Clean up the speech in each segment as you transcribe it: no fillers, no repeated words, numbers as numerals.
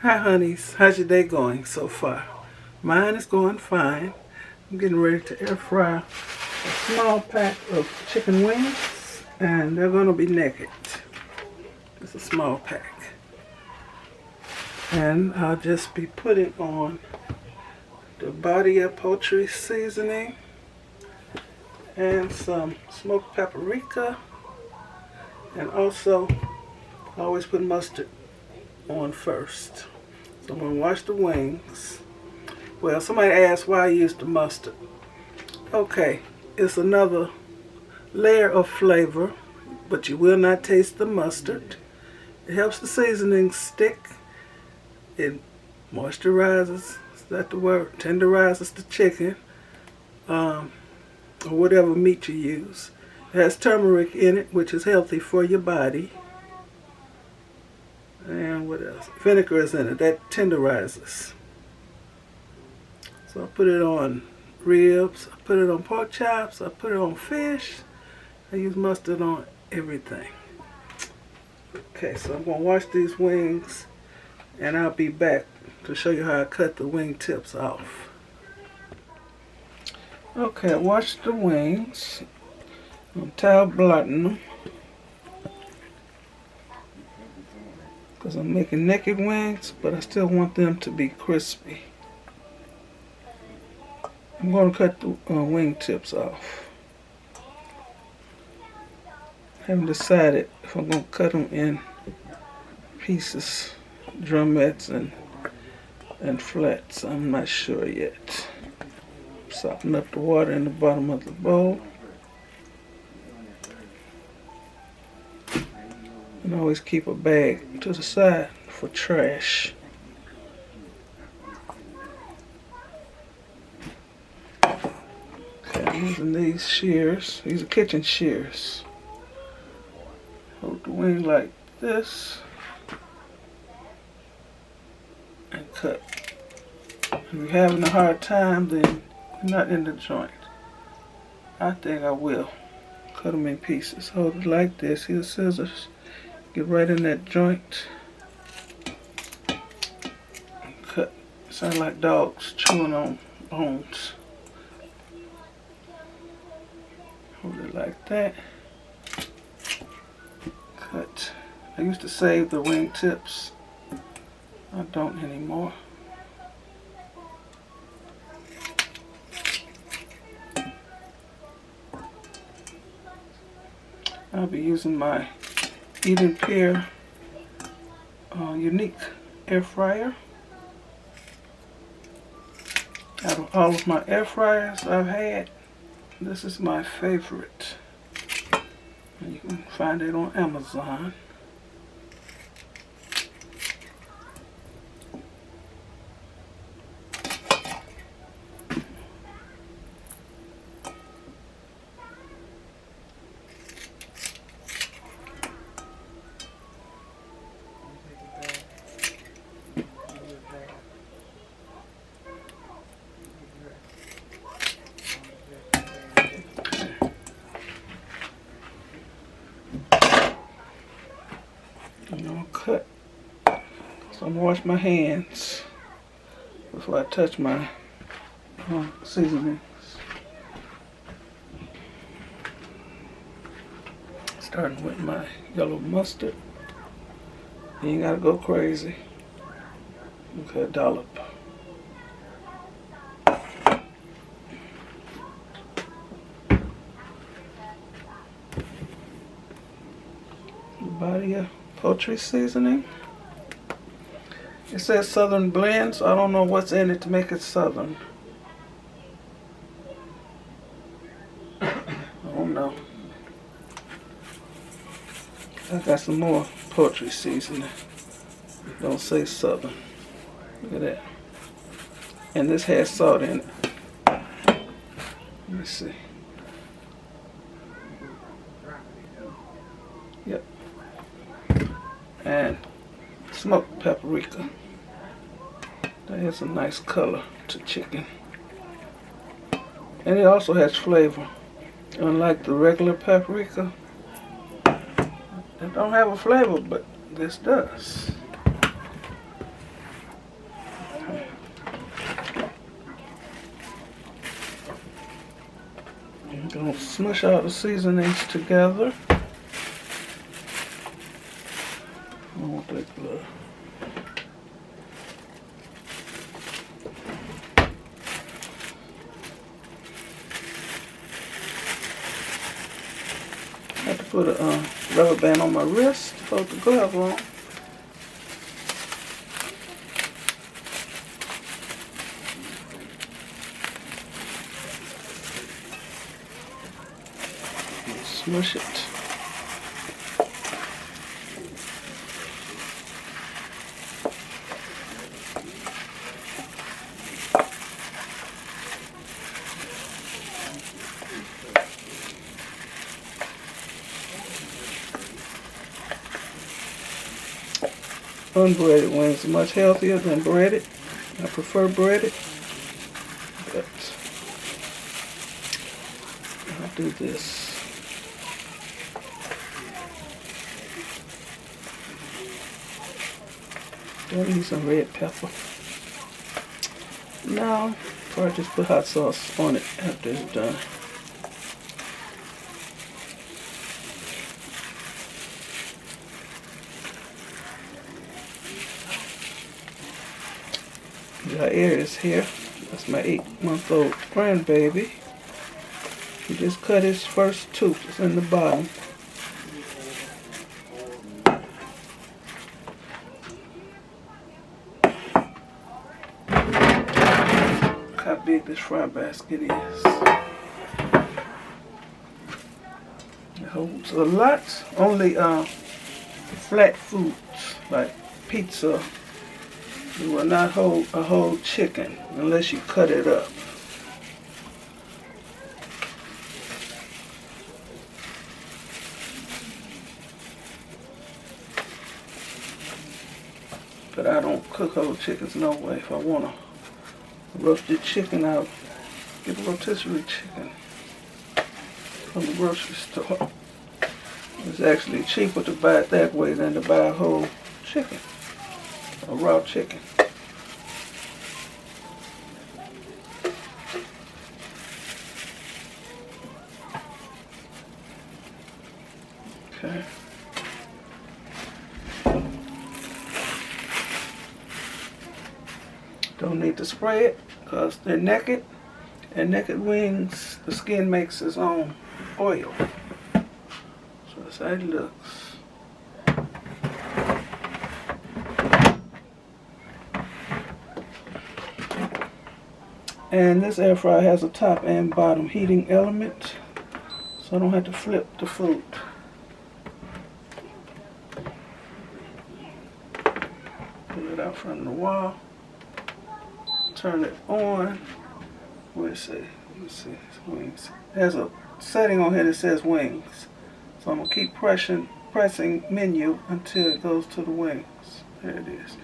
Hi honeys, how's your day going so far? Mine is going fine. I'm getting ready to air fry a small pack of chicken wings, and they're gonna be naked. It's a small pack. And I'll just be putting on the body of poultry seasoning and some smoked paprika, and also I always put mustard on first. So I'm going to wash the wings. Well, somebody asked why I use the mustard. Okay, it's another layer of flavor, but you will not taste the mustard. It helps the seasoning stick. It moisturizes, is that the word? Tenderizes the chicken, or whatever meat you use. It has turmeric in it, which is healthy for your body. And what else? Vinegar is in it. That tenderizes. So I put it on ribs. I put it on pork chops. I put it on fish. I use mustard on everything. Okay, so I'm going to wash these wings, and I'll be back to show you how I cut the wing tips off. Okay, I washed the wings. I'm towel blotting them, because I'm making naked wings, but I still want them to be crispy. I'm going to cut the wing tips off. I haven't decided if I'm going to cut them in pieces, drumettes and flats. I'm not sure yet. Soften up the water in the bottom of the bowl. And always keep a bag to the side for trash. Okay, I'm using these shears. These are kitchen shears. Hold the wing like this and cut. If you're having a hard time, then you're not in the joint. I think I will cut them in pieces. Hold it like this. Here's scissors. Get right in that joint and cut. Sound like dogs chewing on bones. Hold it like that. Cut. I used to save the wing tips. I don't anymore. I'll be using my Edenpeer unique air fryer. Out of all of my air fryers I've had, this is my favorite. And you can find it on Amazon. I'm gonna cut. So I'm gonna wash my hands before I touch my seasonings. Starting with my yellow mustard. You ain't gotta go crazy. Okay, a dollop. Body of poultry seasoning. It says Southern blend, so I don't know what's in it to make it Southern. I don't know. I got some more poultry seasoning. Don't say Southern. Look at that. And this has salt in it. Let me see. Yep. And smoked paprika. That has a nice color to chicken. And it also has flavor. Unlike the regular paprika, it don't have a flavor, but this does. Don't smush all the seasonings together. I don't want that glove. I have to put a rubber band on my wrist to hold the glove on. Smush it. Unbreaded wings are much healthier than breaded. I prefer breaded, but I'll do this. Do I need some red pepper? No, or just put hot sauce on it after it's done. Jiair is here. That's my 8-month-old grandbaby. He just cut his first tooth. It's in the bottom. Look how big this fry basket is. It holds a lot. Only flat foods like pizza. You will not hold a whole chicken unless you cut it up. But I don't cook whole chickens no way. If I want a roasted chicken, I'll get a rotisserie chicken from the grocery store. It's actually cheaper to buy it that way than to buy a whole chicken, a raw chicken. Okay. Don't need to spray it because they're naked, and naked wings, the skin makes its own oil. So that's how it looks. And this air fryer has a top and bottom heating element, so I don't have to flip the food. Pull it out from the wall. Turn it on. Where's it? Let me see. It's wings. There's a setting on here that says wings. So I'm going to keep pressing menu until it goes to the wings. There it is.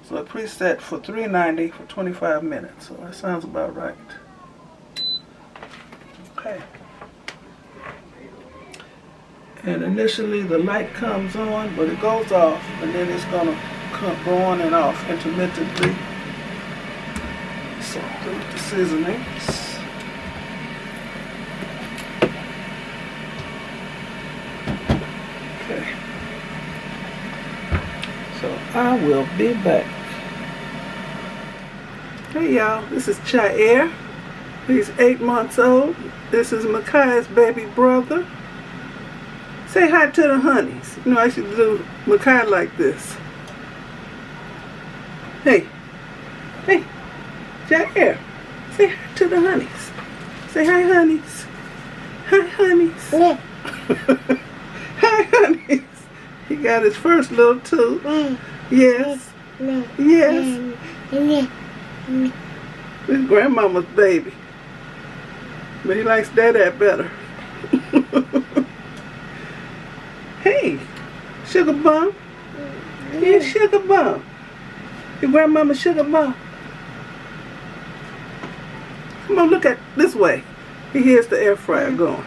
So a preset for $3.90 for 25 minutes. So that sounds about right. Okay. And initially the light comes on, but it goes off, and then it's going to go on and off intermittently. So do the seasonings. Okay. So I will be back. Hey y'all, this is Jiair. He's 8 months old. This is Makai's baby brother. Say hi to the honeys. You know, I should do Makai like this. Hey. Hey. Jiair. Say hi to the honeys. Say hi, honeys. Hi, honeys. Yeah. Hi, honeys. He got his first little tooth. Yes. Yes. This grandmama's baby. But he likes Dad better. Hey, sugar bum. Yeah, sugar bum. Your grandmama sugar bum. Come on, look at this way. He hears the air fryer going.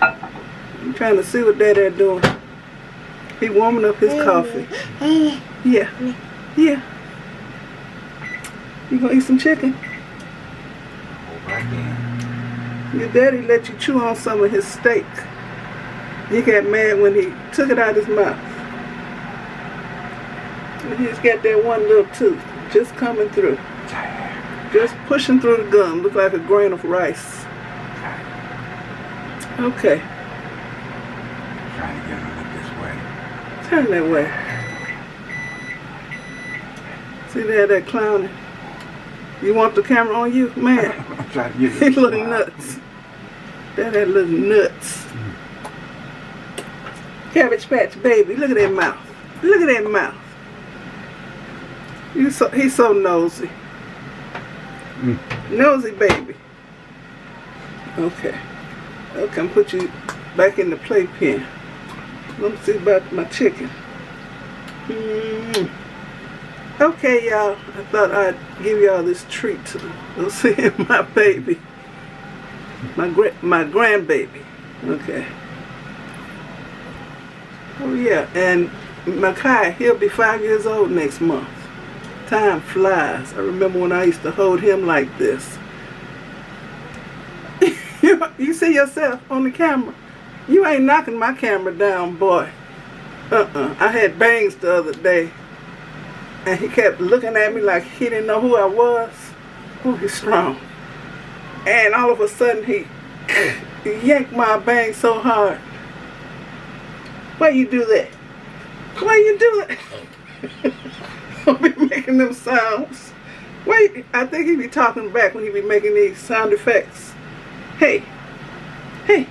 I'm trying to see what Dad doing. He warming up his coffee. Yeah. Yeah. You gonna eat some chicken? Your daddy let you chew on some of his steak. He got mad when he took it out of his mouth. And he's got that one little tooth just coming through. Just pushing through the gum. Look like a grain of rice. Okay. Trying to get him up this way. Turn that way. See that clowning? You want the camera on you? Man, I'm trying to get he look nuts. That look nuts. Cabbage Patch baby, look at that mouth. Look at that mouth. He's so nosy. Nosy baby. Okay. Okay, I'm put you back in the playpen. Let me see about my chicken. Okay, y'all. I thought I'd give y'all this treat to go see my baby. My grandbaby. Okay. Oh yeah, and Makai, he'll be 5 years old next month. Time flies. I remember when I used to hold him like this. You see yourself on the camera. You ain't knocking my camera down, boy. I had bangs the other day. And he kept looking at me like he didn't know who I was. Oh, he's strong. And all of a sudden he yanked my bangs so hard. Why you do that? Why you do that? I'll be making them sounds. Wait, I think he be talking back when he be making these sound effects. Hey, hey,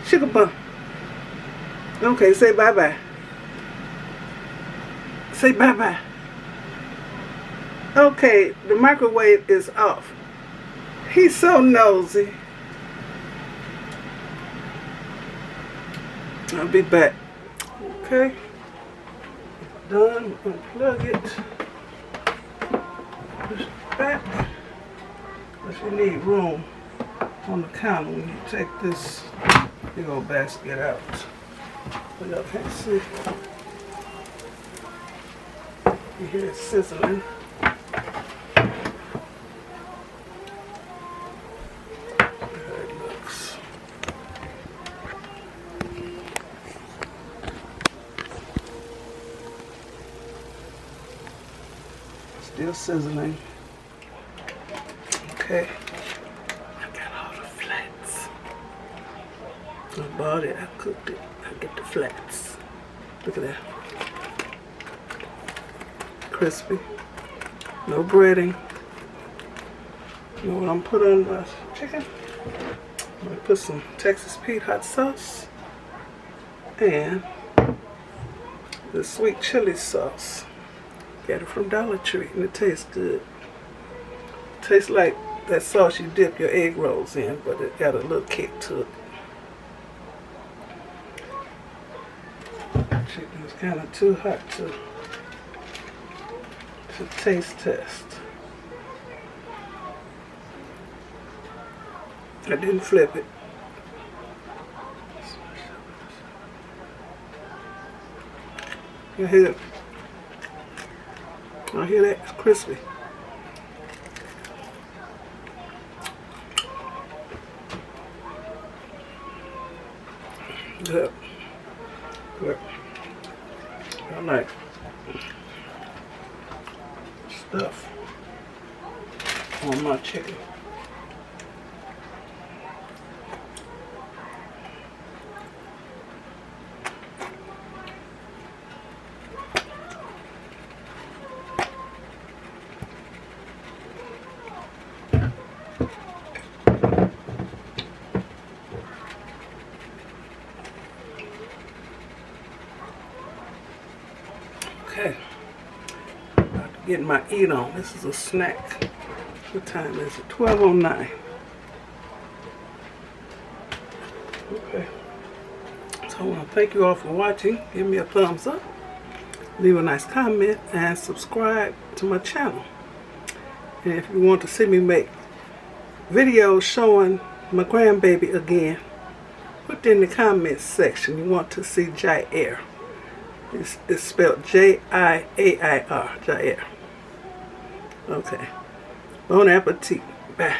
sugar bum. Okay, say bye-bye. Say bye-bye. Okay, the microwave is off. He's so nosy. I'll be back. Okay. Done. Unplug it. Push it back. But you need room on the counter when you take this big old basket out. But y'all can't see. You hear it sizzling. There it looks. Still sizzling. Okay. I got all the flats. I bought it, I cooked it. I get the flats. Look at that. Crispy. No breading. You know what I'm putting on the chicken? I'm going to put some Texas Pete hot sauce and the sweet chili sauce. Got it from Dollar Tree and it tastes good. Tastes like that sauce you dip your egg rolls in, but it got a little kick to it. Chicken is kind of too hot to taste test. I didn't flip it. You hear it? I hear that? It's crispy. Good. Good. I like stuff on my chicken. Okay. Getting my eat on. This is a snack. What time is it? 12:09. Okay. So I want to thank you all for watching. Give me a thumbs up. Leave a nice comment and subscribe to my channel. And if you want to see me make videos showing my grandbaby again, put in the comments section you want to see Jiair. It's spelled J-I-A-I-R, Jiair. Okay. Bon appetit. Bye.